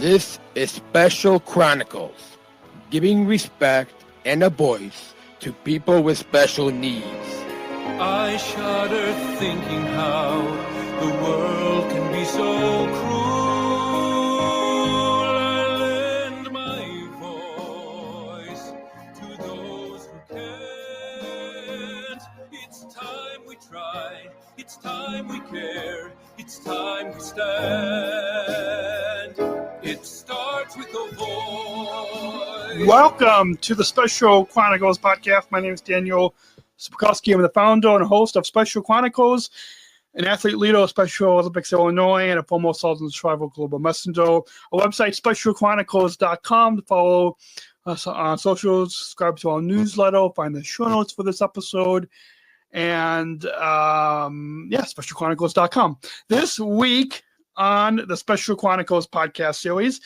This is Special Chronicles, giving respect and a voice to people with special needs. I shudder thinking how the world can be so cruel. I lend my voice to those who can't. It's time we try, it's time we care, it's time we stand. It starts with a voice. Welcome to the Special Chronicles Podcast. My name is Daniel Smrokowski. I'm the founder and host of Special Chronicles, an athlete leader of Special Olympics Illinois, and a former Southern Travel Global Messenger. Our website, specialchronicles.com, to follow us on socials, subscribe to our newsletter, find the show notes for this episode, and specialchronicles.com. This week on the Special Chronicles Podcast Series,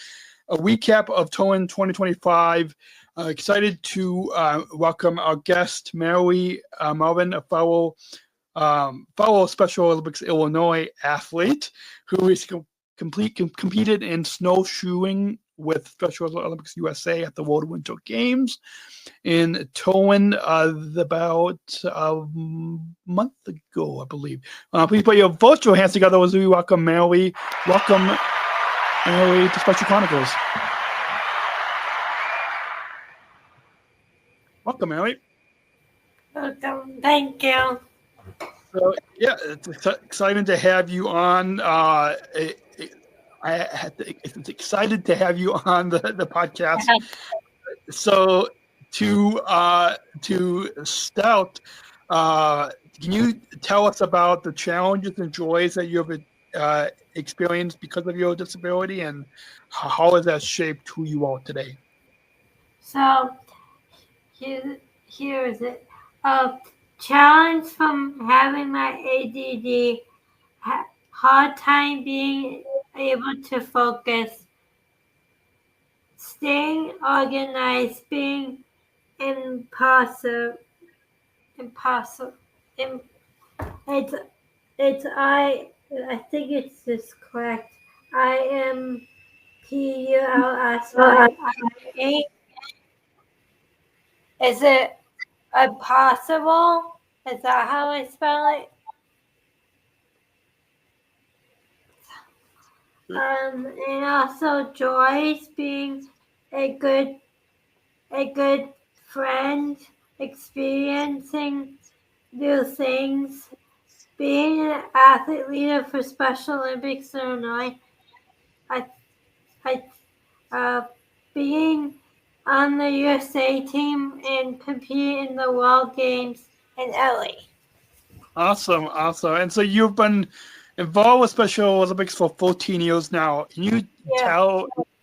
a recap of Turin 2025. Excited to welcome our guest, Mallory Melvin, a fellow Special Olympics Illinois athlete who is competed in snowshoeing with Special Olympics USA at the World Winter Games in Turin about a month ago, I believe. Please put your virtual hands together as we welcome Mallory. Welcome, Mallory, to Special Chronicles. Welcome, Mallory. Welcome. Thank you. So, yeah, it's exciting to have you on. It's excited to have you on the podcast. So to start, can you tell us about the challenges and joys that you have experienced because of your disability, and how has that shaped who you are today? So here is it. A challenge from having my ADD, hard time being able to focus, staying organized, being impossible. I think it's just correct. IMPULSY. Is it impossible? Is that how I spell it? And also joys, being a good friend, experiencing new things, being an athlete leader for Special Olympics Illinois, being on the USA team and competing in the World Games in LA. Awesome. And so you've been involved with Special Olympics for 14 years now. Can you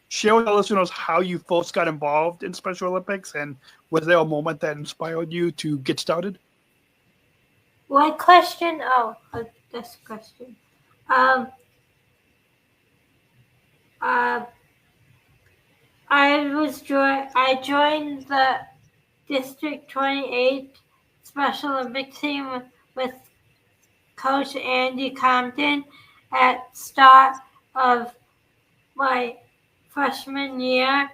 share with our listeners how you first got involved in Special Olympics, and was there a moment that inspired you to get started? What question? This question. I joined the District 28 Special Olympics team with Coach Andy Compton at start of my freshman year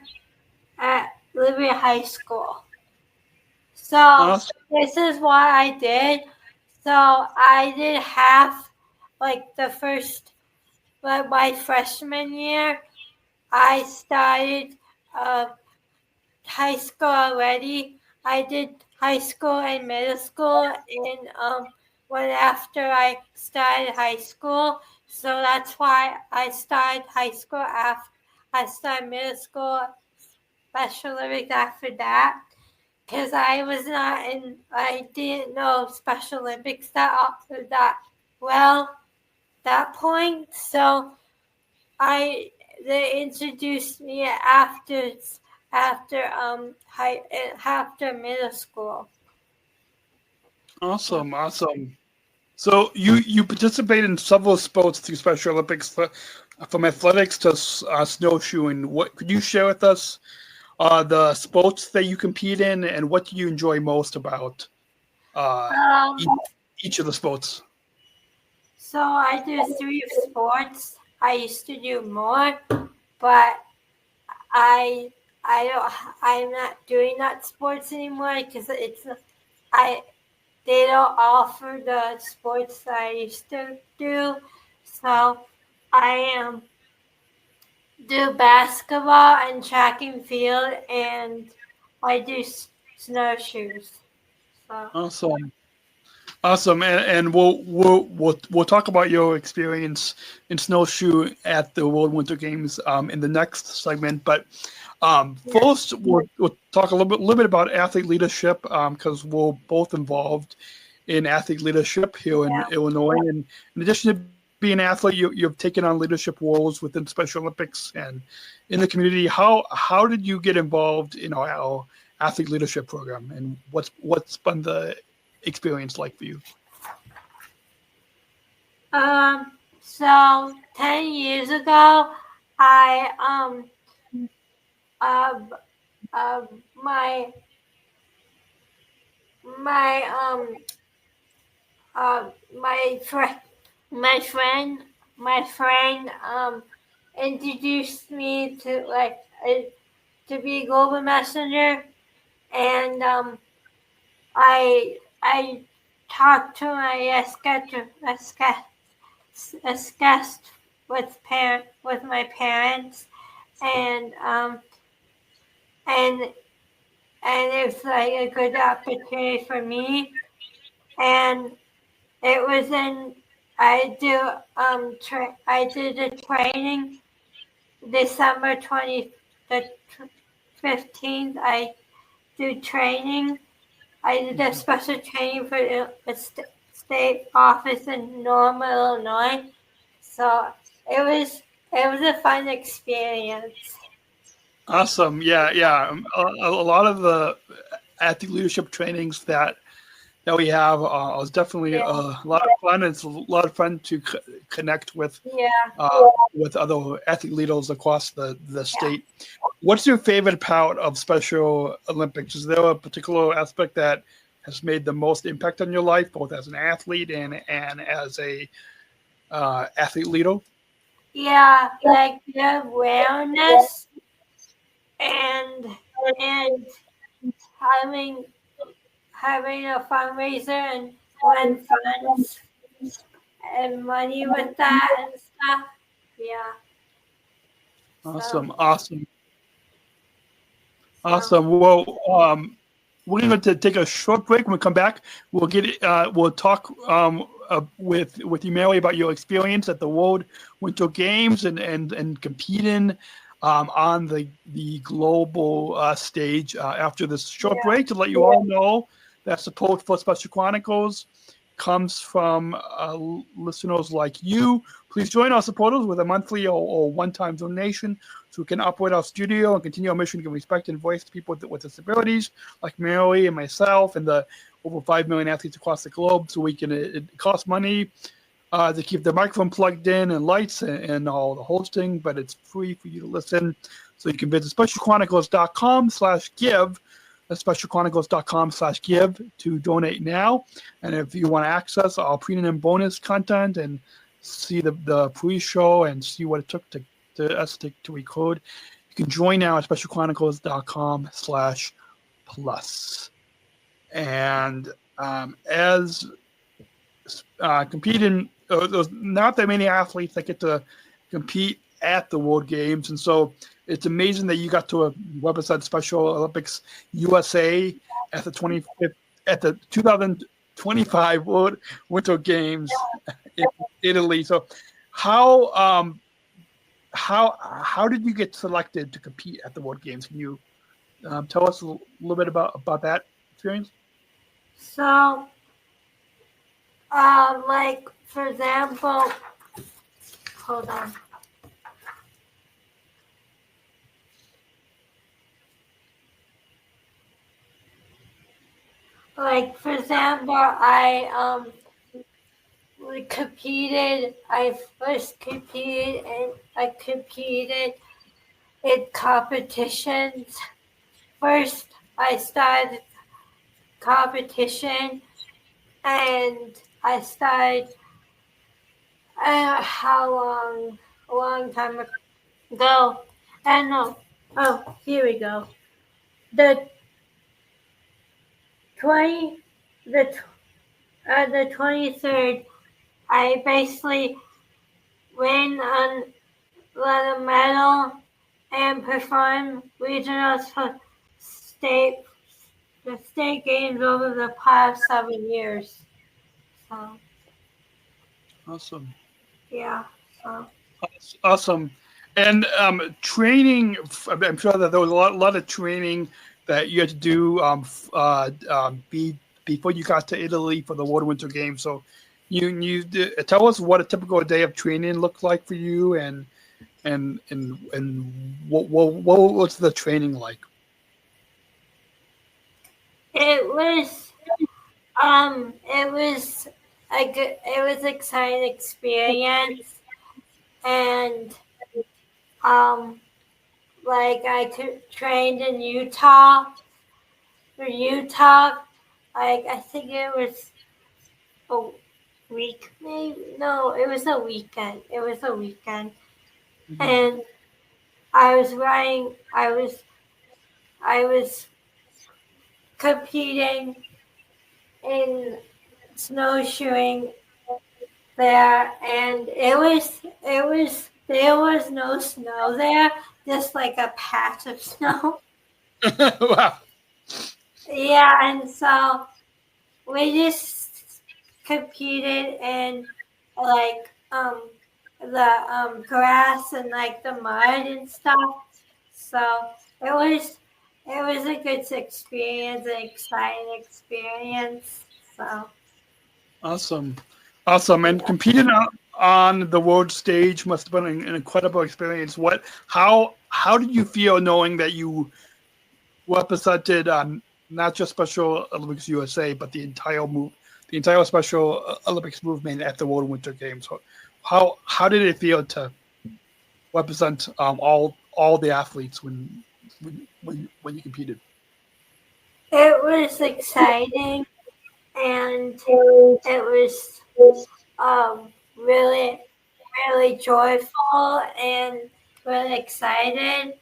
at Liberty High School. So This is what I did. So I did half, my freshman year, I started high school already. I did high school and middle school when after I started high school. So that's why I started high school after I started middle school, Special Olympics after that. Because I didn't know Special Olympics that well that point. So they introduced me after middle school. Awesome. So you participate in several sports through Special Olympics, from athletics to snowshoeing. What could you share with us the sports that you compete in, and what do you enjoy most about each of the sports? So I do 3 sports. I used to do more, but I'm not doing that sports anymore because they don't offer the sports that I used to do. So I do basketball and track and field, and I do snowshoes. So. Awesome, and we'll talk about your experience in snowshoe at the World Winter Games in the next segment. But first, we'll talk a little bit about athlete leadership because we're both involved in athlete leadership here in Illinois. And in addition to being an athlete, you've taken on leadership roles within Special Olympics and in the community. How did you get involved in our athlete leadership program, and what's been the experience like for you? So 10 years ago, I my friend introduced me to be a global messenger, and I talked to my guest with my parents, and it's like a good opportunity for me, and it was I did a training December 15th. I do training. I did a special training for a state office in Norma, Illinois. So it was a fun experience. Awesome. Yeah. A lot of the athlete leadership trainings that we have is definitely a lot of fun. It's a lot of fun to connect with other athlete leaders across the state. What's your favorite part of Special Olympics? Is there a particular aspect that has made the most impact on your life, both as an athlete and as a athlete leader? Yeah, like the awareness and having a fundraiser and win funds and money with that and stuff. Yeah. Awesome. Well, we're going to take a short break. When we come back, we'll talk with you, Mallory, about your experience at the World Winter Games and competing on the global stage after this short break, to let you all know that support for Special Chronicles comes from listeners like you. Please join our supporters with a monthly or one-time donation so we can operate our studio and continue our mission to give respect and voice to people with disabilities like Mallory and myself and the over 5 million athletes across the globe. So we can, it costs money to keep the microphone plugged in and lights and all the hosting, but it's free for you to listen. So you can visit specialchronicles.com/give. That's specialchronicles.com/give to donate now. And if you want to access our premium and bonus content and see the pre-show and see what it took to us to record, you can join now at specialchronicles.com/plus. And as competing, there's not that many athletes that get to compete at the World Games, and so it's amazing that you got to represent Special Olympics USA at the 2025 World Winter Games in Italy. So, how did you get selected to compete at the World Games? Can you tell us a little bit about that experience? So, like for example, hold on. Like for example, I competed. I first competed, and I competed in competitions. First, I started competition, and I started a long time ago. I don't know, Oh, here we go. The 20, the 23rd, I basically win on the medal and perform regionals for state the state games over the past 7 years. So Awesome. yeah, so Awesome. And training, I'm sure that there was a lot of training that you had to do before you got to Italy for the World Winter Games. So tell us what a typical day of training looked like for you, and what was the training like? it was it was exciting experience, and like I trained in Utah. For Utah, like I think it was a week, maybe no, it was a weekend. It was a weekend, and I was running. I was competing in snowshoeing there, and there was no snow there, just like a patch of snow. Wow. Yeah, and so we just competed in like the grass and like the mud and stuff. So it was a good experience, an exciting experience. So Awesome. And competing on the world stage must have been an incredible experience. How did you feel knowing that you represented not just Special Olympics USA, but the entire Special Olympics movement at the World Winter Games? How did it feel to represent all the athletes when you competed? it was exciting, and it was really really joyful and really excited.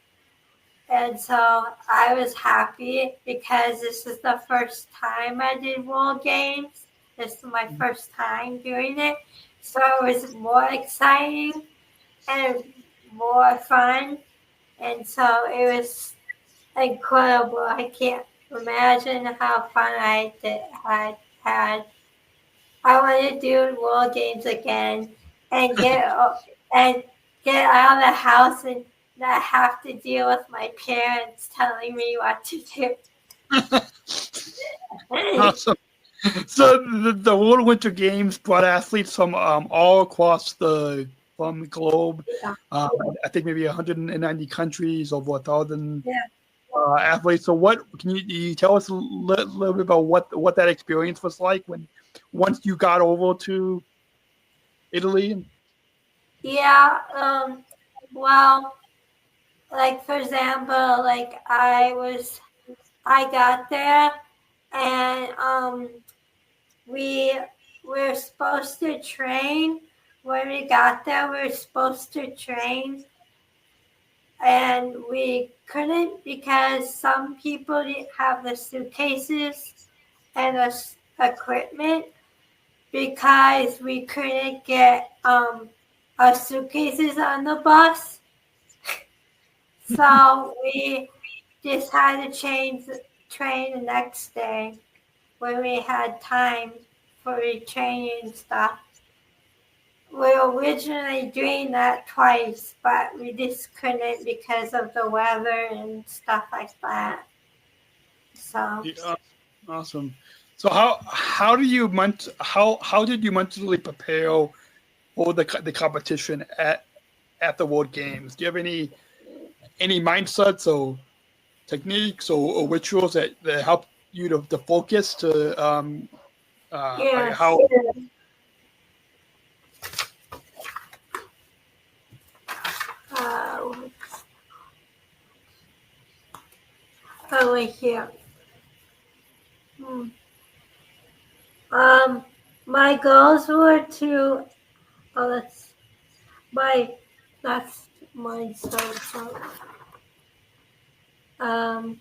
And so I was happy because this is the first time I did World Games. This is my first time doing it. So it was more exciting and more fun. And so it was incredible. I can't imagine how fun I had. I want to do World Games again and and get out of the house and not have to deal with my parents telling me what to do. Awesome. So the World Winter Games brought athletes from all across the globe. Yeah. I think maybe 190 countries, over 1,000 Yeah. athletes. So what can you tell us a little bit about what that experience was like once you got over to Italy? Yeah. Well, like for example, like I got there and we were supposed to train. When we got there, we were supposed to train, and we couldn't because some people didn't have the suitcases and the equipment, because we couldn't get our suitcases on the bus. So we just had to train the next day when we had time for retraining and stuff. We were originally doing that twice, but we just couldn't because of the weather and stuff like that. So Yeah, awesome. So how did you mentally prepare for the competition at the World Games? Do you have any mindsets or techniques or rituals that help you to focus to yes. how? Over here. My goals were to. Oh, that's mine. So Um,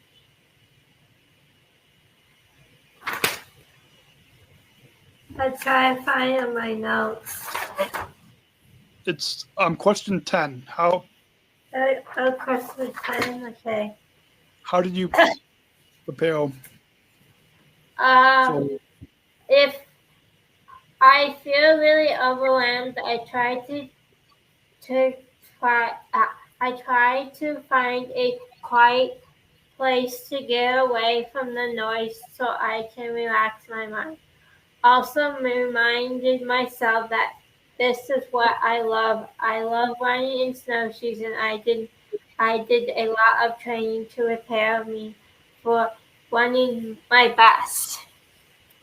I'll try to find in my notes. It's question 10. How Question 10, okay. did you prepare? If I feel really overwhelmed, I try to find a quiet place to get away from the noise so I can relax my mind. Also reminded myself that this is what I love. I love running in snowshoes, and I did a lot of training to prepare me for running my best.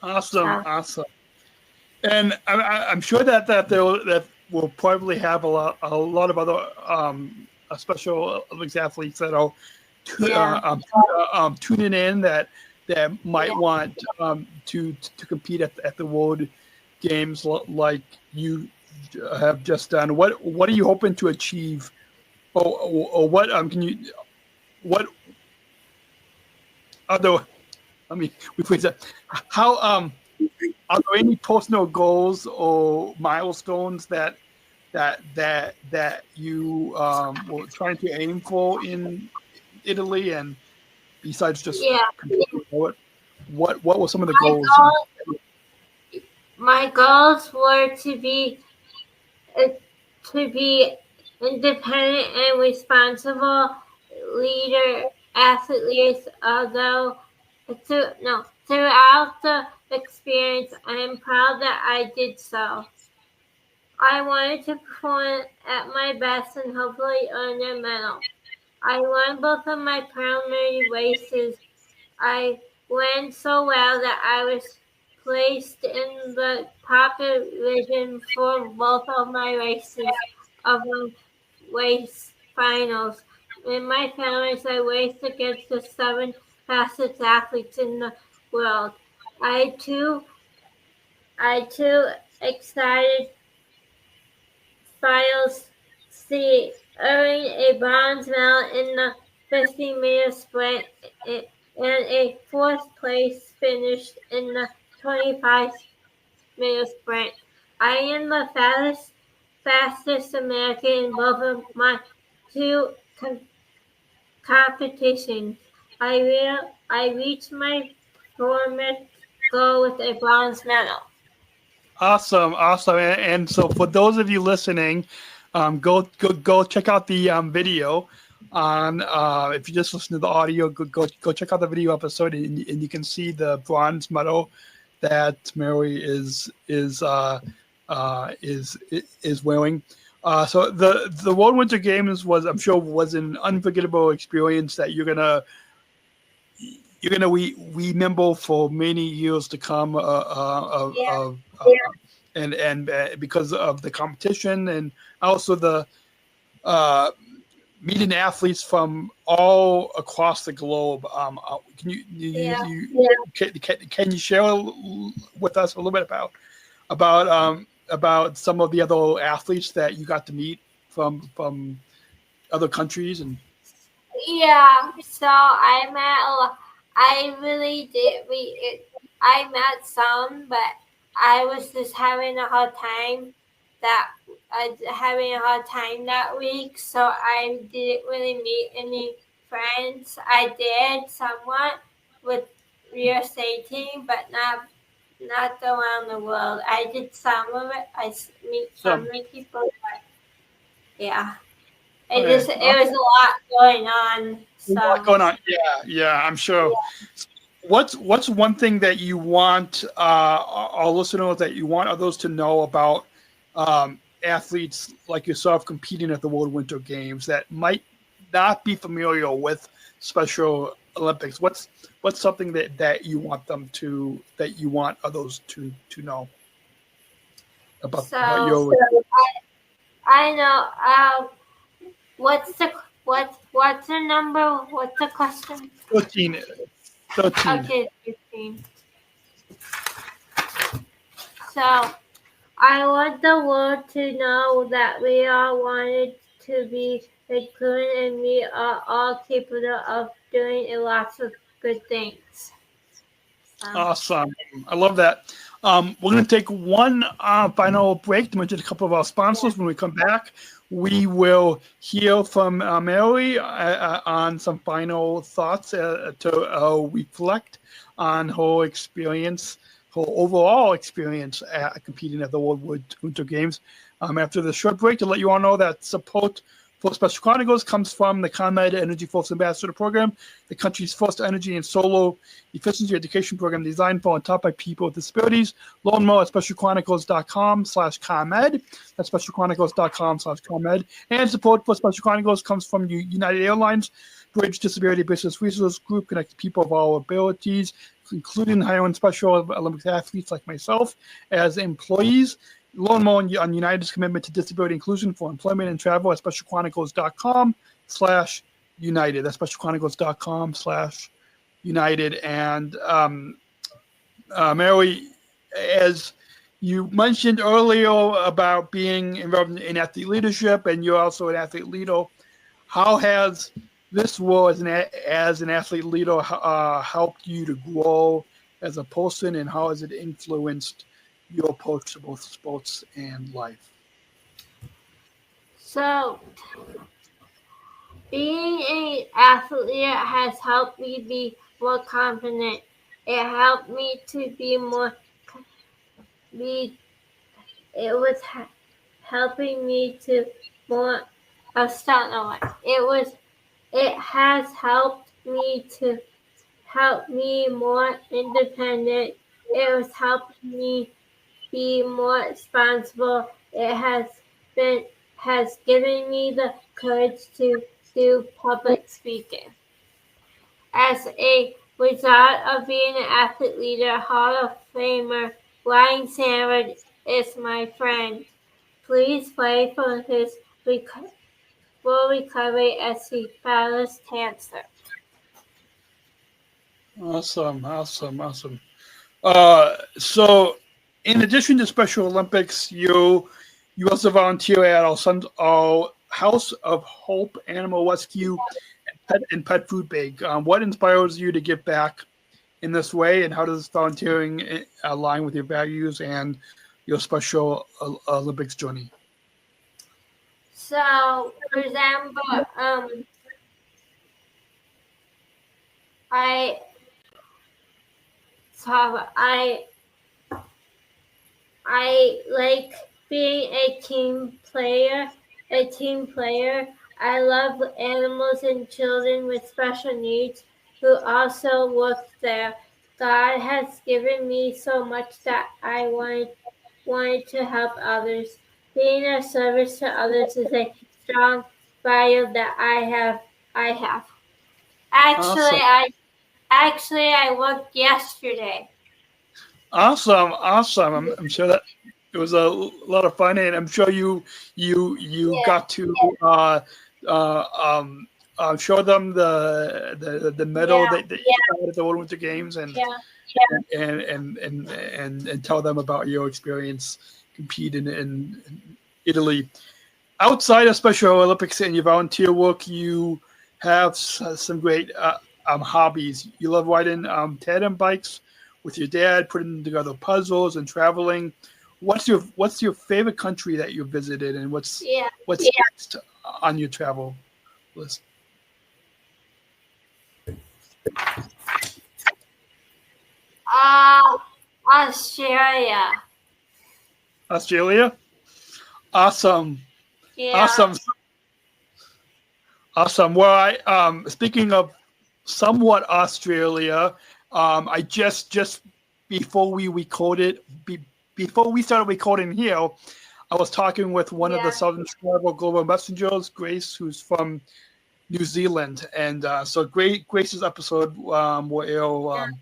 Awesome. And I'm sure that that will probably have a lot of other special Olympics athletes that are tuning in that might want to compete at the World Games like you have just done. What are you hoping to achieve, or what can you what other? Let me rephrase that. How are there any personal goals or milestones that you were trying to aim for in Italy, and besides just competing, what were some of the goals? My goals were to be independent and responsible athletes. Although throughout the experience, I am proud that I did so. I wanted to perform at my best and hopefully earn a medal. I won both of my primary races. I went so well that I was placed in the top division for both of my races of the race finals. In my finals, I raced against the 7 fastest athletes in the world. I too excited finals see earning a bronze medal in the 50-meter sprint and a 4th place finish in the 25-meter sprint. I am the fastest American in both of my 2 competitions. I reached my performance goal with a bronze medal. Awesome. And so for those of you listening, go check out the video on. If you just listen to the audio, go check out the video episode, and you can see the bronze medal that Mary is wearing. So the World Winter Games was an unforgettable experience that you're gonna remember for many years to come. And because of the competition, and also the meeting athletes from all across the globe. Can you share with us a little bit about some of the other athletes that you got to meet from other countries? And so I met I really did. I met some, but I was just having a hard time that week, so I didn't really meet any friends. I did somewhat with USA team, but not around the world. I did some of it. I meet some of the people, but yeah. It was a lot going on. Yeah, I'm sure. Yeah. What's one thing that you want our listeners that you want others to know about athletes like yourself competing at the World Winter Games that might not be familiar with Special Olympics? What's something that you want others to know about your? I know. What's the number? What's the question? 13. Okay, 13. So I want the world to know that we all wanted to be included, and we are all capable of doing lots of good things. Awesome. I love that. We're going to take one final break to mention a couple of our sponsors. When we come back, we will hear from Mallory on some final thoughts to reflect on her experience, her overall experience at competing at the World Winter Games. After the short break, to let you all know that support for Special Chronicles comes from the ComEd Energy Force Ambassador Program, the country's first energy and solar efficiency education program designed for and taught by people with disabilities. Learn more at specialchronicles.com/ComEd. That's specialchronicles.com/ComEd. And support for Special Chronicles comes from United Airlines. Bridge Disability Business Resource Group connects people of all abilities, including hiring Special Olympics athletes like myself as employees. Learn more on United's commitment to disability inclusion for employment and travel at specialchronicles.com/United. That's specialchronicles.com/United. And Mary, as you mentioned earlier about being involved in athlete leadership, and you're also an athlete leader, how has this role as an athlete leader helped you to grow as a person, and how has it influenced your approach to both sports and life? So, being an athlete has helped me be more confident. It helped me to be more. It was helping me to more. It has helped me to help me more independent. It was helping me be more responsible. It has given me the courage to do public speaking. As a result of being an athlete leader, Hall of Famer Ryan Sandberg is my friend. Please pray for his full recovery as he battles cancer. Awesome. So, in addition to Special Olympics, you also volunteer at our House of Hope Animal Rescue and Pet Food Bank. What inspires you to give back in this way, and how does volunteering align with your values and your Special Olympics journey? So, for example, I like being a team player. I love animals and children with special needs who also work there. God has given me so much that I wanted to help others. Being of service to others is a strong value that I have. Actually, Awesome. I worked yesterday. Awesome. I'm sure that it was a lot of fun, and I'm sure you got to show them the medal that you got at the World Winter Games, and tell them about your experience competing in Italy. Outside of Special Olympics and your volunteer work, you have some great hobbies. You love riding tandem bikes with your dad, putting together puzzles and traveling. What's your favorite country that you visited, and what's next on your travel list? Australia. Australia? Awesome. Yeah. Awesome. Well, speaking of somewhat Australia, I just before we recorded, before we started recording here, I was talking with one of the Southern Travel Global Messengers, Grace, who's from New Zealand, and so Grace's episode will air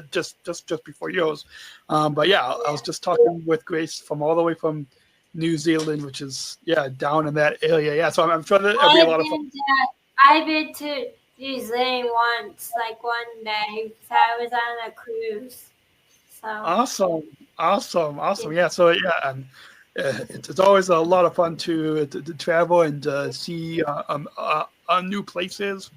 just before yours. But yeah, I was just talking with Grace from all the way from New Zealand, which is down in that area. Yeah, so I'm sure that it'll be a lot of fun. I've been to New Zealand once, like one day, because I was on a cruise. So Awesome. Yeah. So it's always a lot of fun to travel and see new places.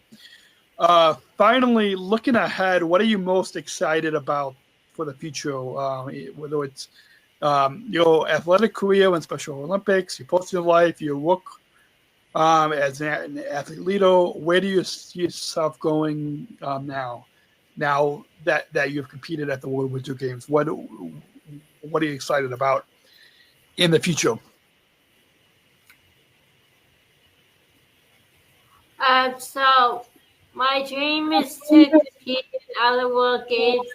Finally, looking ahead, what are you most excited about for the future? Whether it's your athletic career and Special Olympics, your personal life, your work as an athlete leader, where do you see yourself going now? Now that you've competed at the World Winter Games, what are you excited about in the future? So my dream is to compete in other World Games,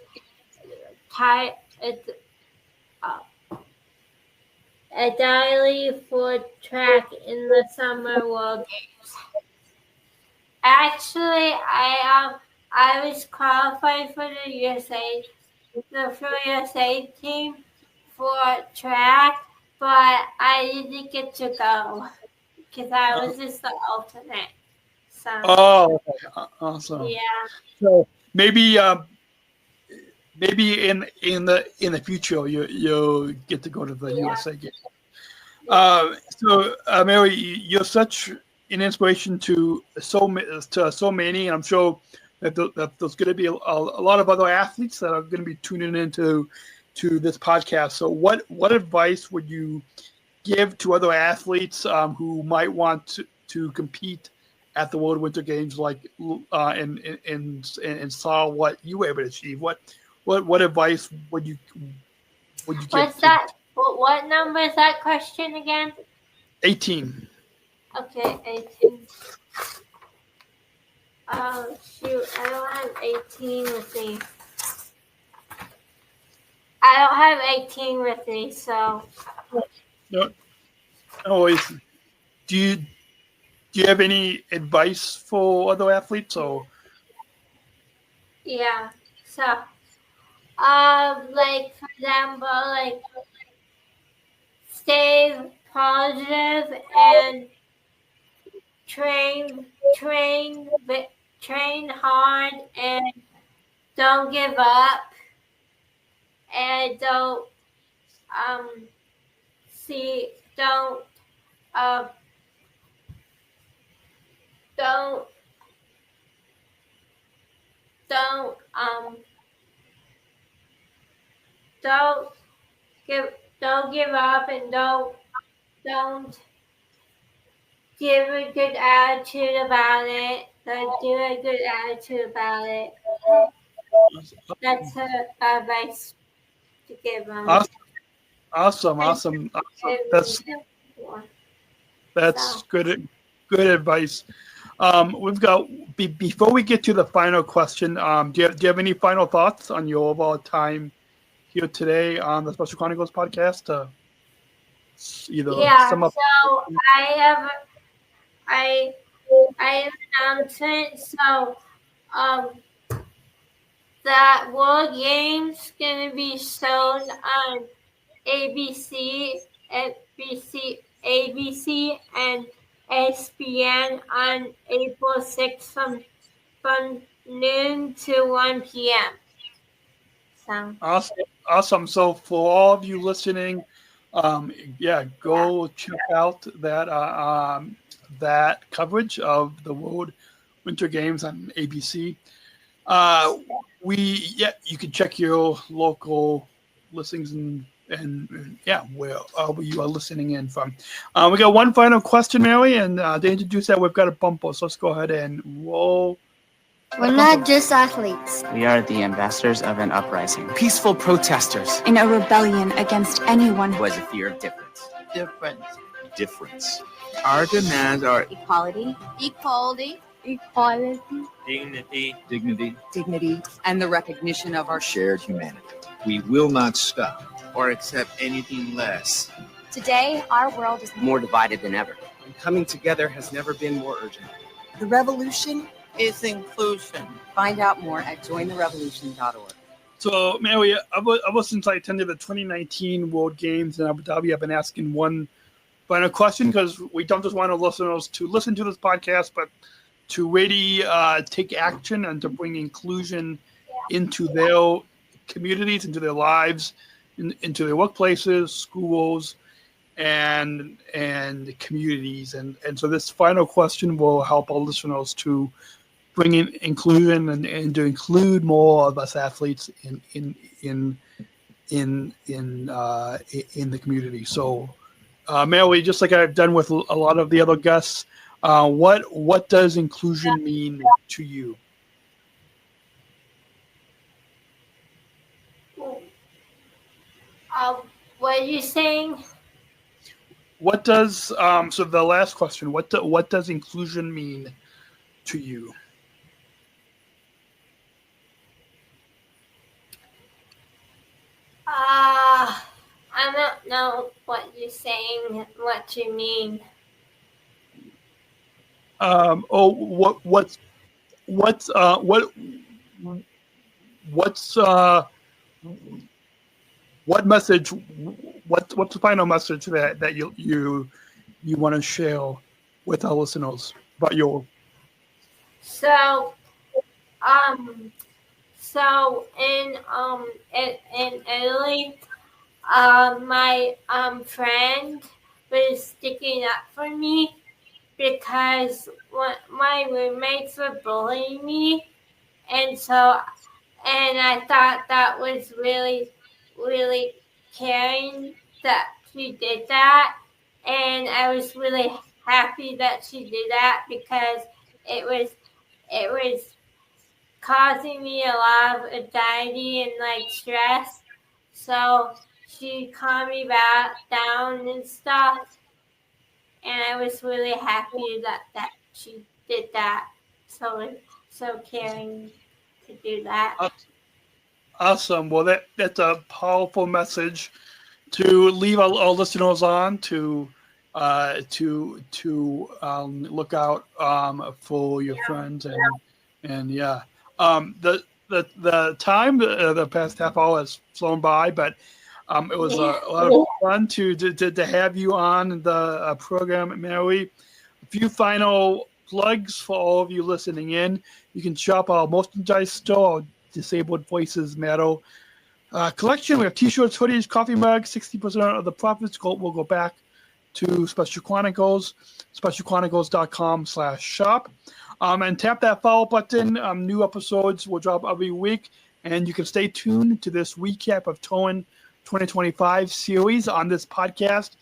ideally for track in the Summer World Games. Actually, I was qualified for the USA team for track, but I didn't get to go because I was just the alternate. So. Oh, okay. Awesome. Yeah. So maybe in the future you'll get to go to the USA Games. So Mary, you're such an inspiration to so many, and I'm sure that there's going to be a lot of other athletes that are going to be tuning into this podcast. So what advice would you give to other athletes who might want to compete at the World Winter Games, like and saw what you were able to achieve? What advice would you give? What's that? What number is that question again? 18. Okay, 18. Oh shoot, I don't have 18 with me. I don't have 18 with me, so. No, always. Do you have any advice for other athletes or? Yeah. So, like for example, like stay positive and train hard and don't give up and don't give up and don't give a good attitude about it. Don't do a good attitude about it. That's her advice to give them. Awesome. That's good advice. We've got before we get to the final question. Do you have any final thoughts on your overall time here today on the Special Chronicles podcast? Sum up. So I have an announcement. So that World Games gonna be shown on ABC and ESPN on April 6th from noon to 1 p.m. So. Awesome. So for all of you listening, go check out that coverage of the World Winter Games on ABC. You can check your local listings and where you are listening in from. We got one final question, Mary, and to introduce that, we've got a bumper. So let's go ahead and roll. We're not just athletes. We are the ambassadors of an uprising. Peaceful protesters. In a rebellion against anyone who has a fear of difference. Difference. Our demands are equality. Dignity. And the recognition of our shared humanity. We will not stop or accept anything less. Today, our world is more divided than ever. And coming together has never been more urgent. The revolution is inclusion. Find out more at jointherevolution.org. So, Mary, ever since I attended the 2019 World Games in Abu Dhabi, I've been asking one final question, because we don't just want our listeners to listen to this podcast, but to really take action and to bring inclusion into their communities, into their lives, into their workplaces, schools, and communities. And so this final question will help our listeners to bring in inclusion and to include more of us athletes in the community. So, Mallory, just like I've done with a lot of the other guests, what does inclusion mean to you? What are you saying? What does so the last question? What does inclusion mean to you? I don't know what you're saying. What you mean? What's what message? What's the final message that you want to share with our listeners about your? So in Italy, my friend was sticking up for me because my roommates were bullying me, and I thought that was really, really caring that she did that, and I was really happy that she did that because it was causing me a lot of anxiety and like stress. So she calmed me back down and stuff, and I was really happy that she did that. So caring to do that. Awesome. Well, that's a powerful message to leave our listeners on to look out for your friends and yeah. The time the past half hour has flown by, but it was a lot of fun to have you on the program, Mallory. A few final plugs for all of you listening in. You can shop our merchandise store, Disabled Voices Metal collection. We have t-shirts, hoodies, coffee mugs. 60% of the profits will go back to Special Chronicles, specialchronicles.com/shop. And tap that follow button. New episodes will drop every week, and you can stay tuned to this Recap of Turin 2025 series on this podcast.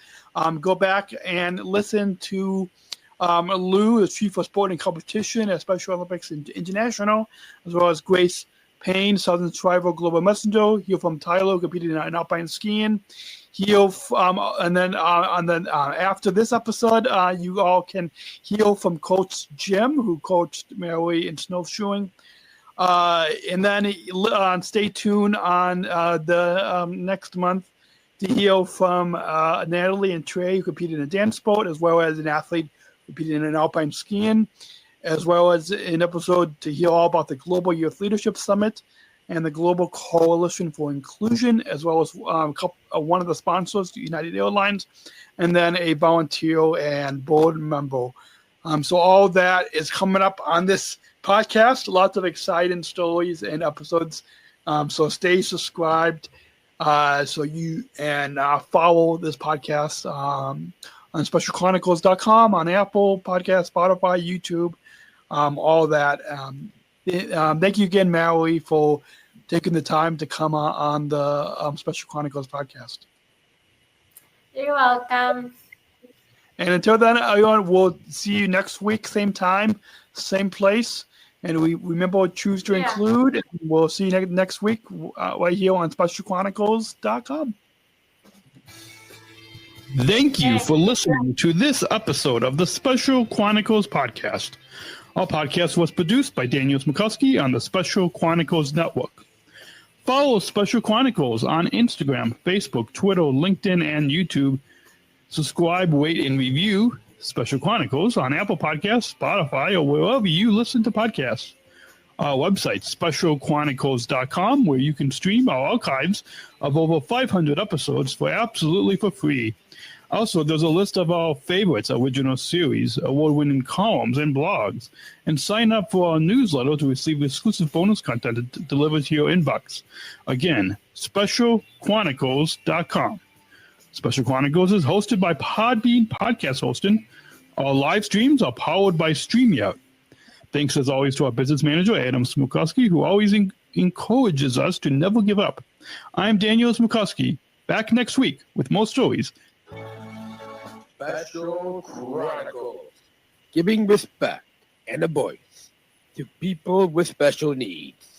Go back and listen to Lou, the chief of sport and competition at Special Olympics International, as well as Grace Payne, Southern Tribal Global Messenger. He'll from Tyler, competing in alpine skiing. And then after this episode, you all can hear from Coach Jim, who coached Mallory in snowshoeing. And then stay tuned on the next month to hear from Natalie and Trey, who competed in a dance sport, as well as an athlete competing in alpine skiing, as well as an episode to hear all about the Global Youth Leadership Summit and the Global Coalition for Inclusion, as well as one of the sponsors, United Airlines, and then a volunteer and board member. So all that is coming up on this podcast. Lots of exciting stories and episodes. So stay subscribed. So you and follow this podcast on specialchronicles.com, on Apple Podcasts, Spotify, YouTube, all that. Thank you again, Mallory, for taking the time to come on the Special Chronicles podcast. You're welcome. And until then, everyone, we'll see you next week, same time, same place. And we remember, choose to include. And we'll see you next week right here on specialchronicles.com. Thank you for listening to this episode of the Special Chronicles podcast. Our podcast was produced by Daniel Smrokowski on the Special Chronicles Network. Follow Special Chronicles on Instagram, Facebook, Twitter, LinkedIn, and YouTube. Subscribe, rate, and review Special Chronicles on Apple Podcasts, Spotify, or wherever you listen to podcasts. Our website, specialchronicles.com, where you can stream our archives of over 500 episodes for free. Also, there's a list of our favorites, original series, award-winning columns, and blogs. And sign up for our newsletter to receive exclusive bonus content delivered to your inbox. Again, specialchronicles.com. Special Chronicles is hosted by Podbean Podcast Hosting. Our live streams are powered by StreamYard. Thanks as always to our business manager, Adam Smrokowski, who always encourages us to never give up. I'm Daniel Smrokowski, back next week with more stories. Special Chronicles, giving respect and a voice to people with special needs.